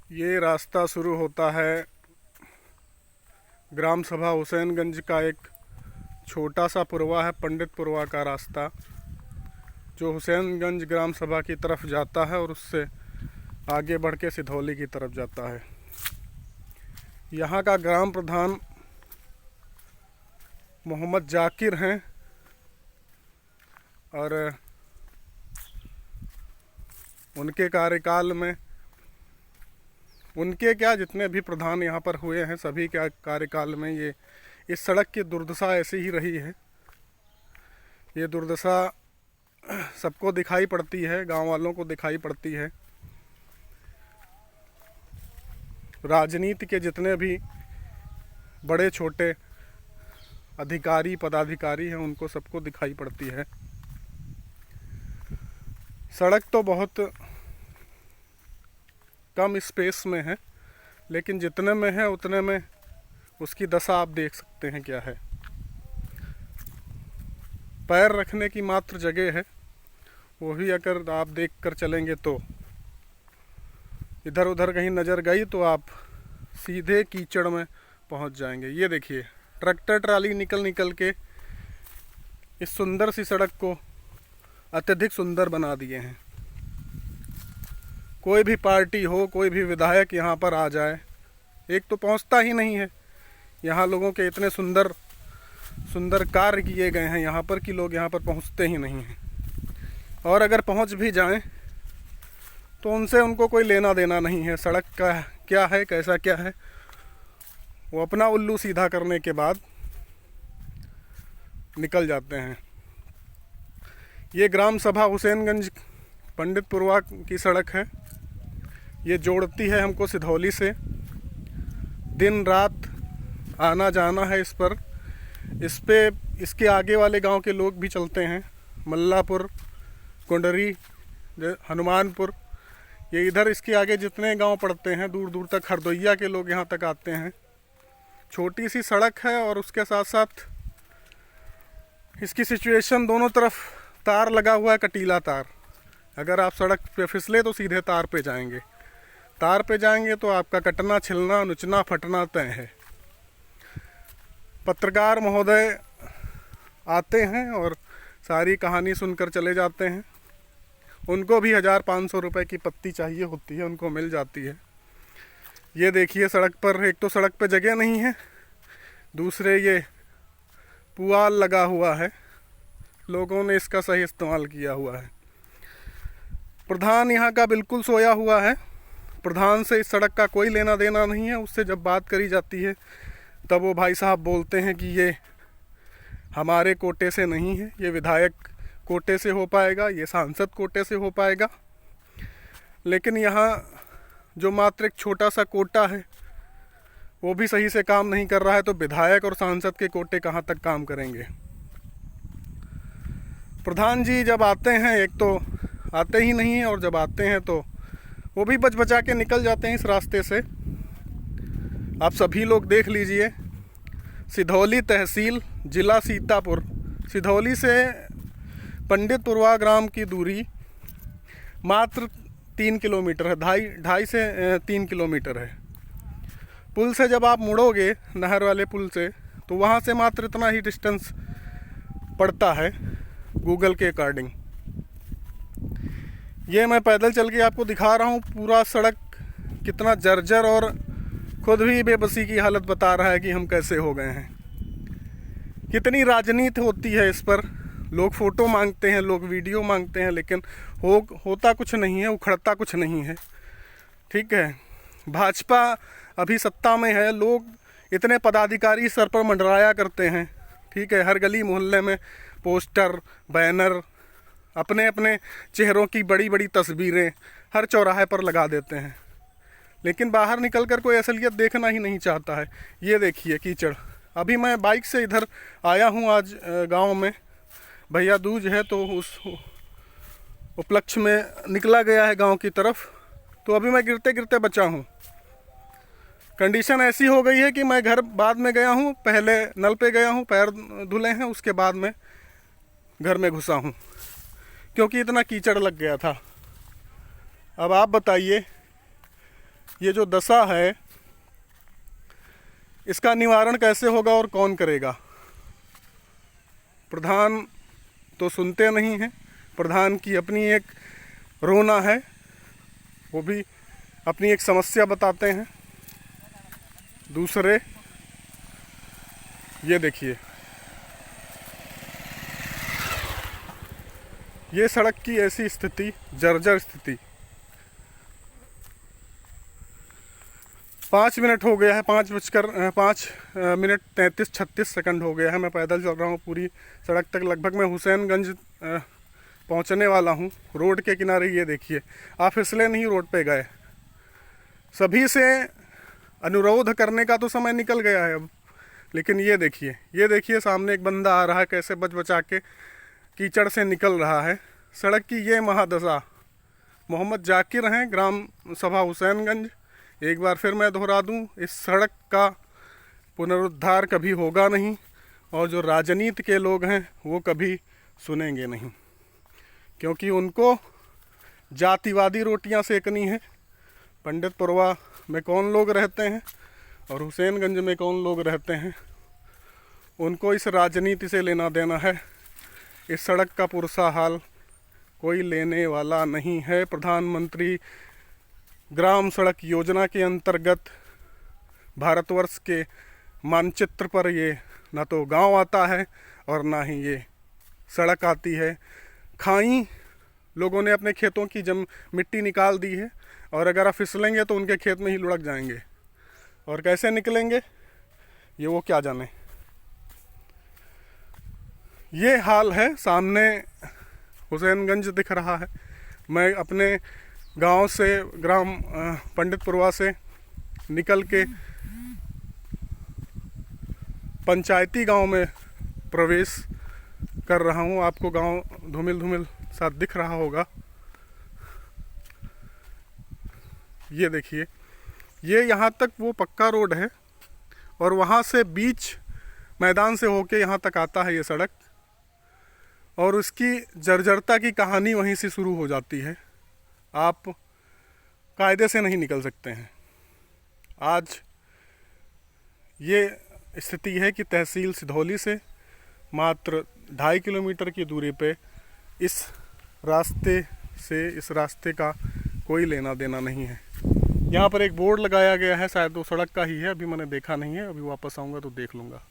ये रास्ता शुरू होता है ग्राम सभा हुसैनगंज का। एक छोटा सा पुरवा है, पंडित पुरवा का रास्ता, जो हुसैनगंज ग्राम सभा की तरफ जाता है और उससे आगे बढ़ के सिधौली की तरफ जाता है। यहाँ का ग्राम प्रधान मोहम्मद जाकिर हैं और उनके कार्यकाल में जितने भी प्रधान यहाँ पर हुए हैं सभी के कार्यकाल में ये इस सड़क की दुर्दशा ऐसी ही रही है। ये दुर्दशा सबको दिखाई पड़ती है, गांव वालों को दिखाई पड़ती है, राजनीति के जितने भी बड़े छोटे अधिकारी पदाधिकारी हैं उनको सबको दिखाई पड़ती है। सड़क तो बहुत कम स्पेस में है, लेकिन जितने में है उतने में उसकी दशा आप देख सकते हैं क्या है। पैर रखने की मात्र जगह है, वो भी अगर आप देख कर चलेंगे तो इधर उधर कहीं नज़र गई तो आप सीधे कीचड़ में पहुंच जाएंगे। ये देखिए, ट्रैक्टर ट्राली निकल के इस सुंदर सी सड़क को अत्यधिक सुंदर बना दिए हैं। कोई भी पार्टी हो, कोई भी विधायक यहाँ पर आ जाए, एक तो पहुँचता ही नहीं है। यहाँ लोगों के इतने सुंदर सुंदर कार्य किए गए हैं यहाँ पर कि लोग यहाँ पर पहुँचते ही नहीं हैं, और अगर पहुँच भी जाएं तो उनको कोई लेना देना नहीं है। सड़क का क्या है, कैसा क्या है, वो अपना उल्लू सीधा करने के बाद निकल जाते हैं। ये ग्राम सभा हुसैनगंज पंडित पुरवा की सड़क है। ये जोड़ती है हमको सिधौली से। दिन रात आना जाना है इस पर। इसके आगे वाले गांव के लोग भी चलते हैं, मल्लापुर, कुंडरी, हनुमानपुर, ये इधर इसके आगे जितने गांव पड़ते हैं दूर दूर तक हरदोइया के लोग यहाँ तक आते हैं। छोटी सी सड़क है और उसके साथ साथ इसकी सिचुएशन, दोनों तरफ तार लगा हुआ है, कटीला तार। अगर आप सड़क पे फिसले तो सीधे तार पे जाएंगे, तार पे जाएंगे तो आपका कटना, छिलना, नुचना, फटना तय है। पत्रकार महोदय आते हैं और सारी कहानी सुनकर चले जाते हैं। उनको भी 1500 रुपये की पत्ती चाहिए होती है, उनको मिल जाती है। ये देखिए, सड़क पर एक तो सड़क पे जगह नहीं है, दूसरे ये पुआल लगा हुआ है, लोगों ने इसका सही इस्तेमाल किया हुआ है। प्रधान यहाँ का बिल्कुल सोया हुआ है। प्रधान से इस सड़क का कोई लेना देना नहीं है। उससे जब बात करी जाती है तब वो भाई साहब बोलते हैं कि ये हमारे कोटे से नहीं है, ये विधायक कोटे से हो पाएगा, ये सांसद कोटे से हो पाएगा। लेकिन यहाँ जो मात्र एक छोटा सा कोटा है वो भी सही से काम नहीं कर रहा है, तो विधायक और सांसद के कोटे कहाँ तक काम करेंगे। प्रधान जी जब आते हैं, एक तो आते ही नहीं हैं, और जब आते हैं तो वो भी बच बचा के निकल जाते हैं इस रास्ते से। आप सभी लोग देख लीजिए, सिधौली तहसील, जिला सीतापुर, सिधौली से पंडित पुरवा ग्राम की दूरी मात्र 3 किलोमीटर है, ढाई से 3 किलोमीटर है। पुल से जब आप मुड़ोगे, नहर वाले पुल से, तो वहाँ से मात्र इतना ही डिस्टेंस पड़ता है गूगल के अकॉर्डिंग। ये मैं पैदल चल के आपको दिखा रहा हूँ पूरा सड़क कितना जर्जर, और खुद भी बेबसी की हालत बता रहा है कि हम कैसे हो गए हैं। कितनी राजनीति होती है इस पर। लोग फ़ोटो मांगते हैं, लोग वीडियो मांगते हैं, लेकिन होता कुछ नहीं है, उखड़ता कुछ नहीं है। ठीक है, भाजपा अभी सत्ता में है, लोग इतने पदाधिकारी सर पर मंडराया करते हैं। ठीक है, हर गली मोहल्ले में पोस्टर, बैनर, अपने अपने चेहरों की बड़ी बड़ी तस्वीरें हर चौराहे पर लगा देते हैं, लेकिन बाहर निकलकर कोई असलियत देखना ही नहीं चाहता है। ये देखिए कीचड़। अभी मैं बाइक से इधर आया हूँ आज गांव में, भैया दूज है तो उस उपलक्ष्य में निकला गया है गांव की तरफ, तो अभी मैं गिरते गिरते बचा हूँ। कंडीशन ऐसी हो गई है कि मैं घर बाद में गया हूँ, पहले नल पे गया हूँ, पैर धुले हैं, उसके बाद में घर में घुसा हूँ, क्योंकि इतना कीचड़ लग गया था। अब आप बताइए ये जो दशा है इसका निवारण कैसे होगा और कौन करेगा? प्रधान तो सुनते नहीं हैं। प्रधान की अपनी एक रोना है, वो भी अपनी एक समस्या बताते हैं। दूसरे ये देखिए, ये सड़क की ऐसी स्थिति, जर्जर स्थिति। 5 मिनट हो गया है, 5:33 हो गया है। मैं पैदल चल रहा हूँ पूरी सड़क तक। लगभग मैं हुसैनगंज पहुँचने वाला हूँ। रोड के किनारे ये देखिए, आप इसलिए नहीं रोड पे गए। सभी से अनुरोध करने का तो समय निकल गया है अब, लेकिन ये देखिए सामने एक बंदा आ रहा है, कैसे बच बचा के कीचड़ से निकल रहा है। सड़क की ये महादशा। मोहम्मद जाकिर हैं, ग्राम सभा हुसैनगंज। एक बार फिर मैं दोहरा दूं, इस सड़क का पुनरुद्धार कभी होगा नहीं, और जो राजनीति के लोग हैं वो कभी सुनेंगे नहीं, क्योंकि उनको जातिवादी रोटियां सेकनी है। पंडितपुरवा में कौन लोग रहते हैं और हुसैनगंज में कौन लोग रहते हैं, उनको इस राजनीति से लेना देना है। इस सड़क का पुरसा हाल कोई लेने वाला नहीं है। प्रधानमंत्री ग्राम सड़क योजना के अंतर्गत भारतवर्ष के मानचित्र पर ये ना तो गांव आता है और ना ही ये सड़क आती है। खाई लोगों ने अपने खेतों की मिट्टी निकाल दी है, और अगर आप फिसलेंगे तो उनके खेत में ही लुढ़क जाएंगे, और कैसे निकलेंगे ये वो क्या जाने। ये हाल है। सामने हुसैनगंज दिख रहा है। मैं अपने गांव से, ग्राम पंडितपुरवा से निकल के पंचायती गांव में प्रवेश कर रहा हूं। आपको गांव धूमिल धूमिल सा दिख रहा होगा। ये देखिए, ये यहाँ तक वो पक्का रोड है, और वहाँ से बीच मैदान से होके यहाँ तक आता है ये सड़क, और उसकी जर्जरता की कहानी वहीं से शुरू हो जाती है। आप कायदे से नहीं निकल सकते हैं। आज ये स्थिति है कि तहसील सिधौली से मात्र 2.5 किलोमीटर की दूरी पे इस रास्ते का कोई लेना देना नहीं है। यहाँ पर एक बोर्ड लगाया गया है, शायद वो सड़क का ही है, अभी मैंने देखा नहीं है। अभी वापस आऊँगा तो देख लूँगा।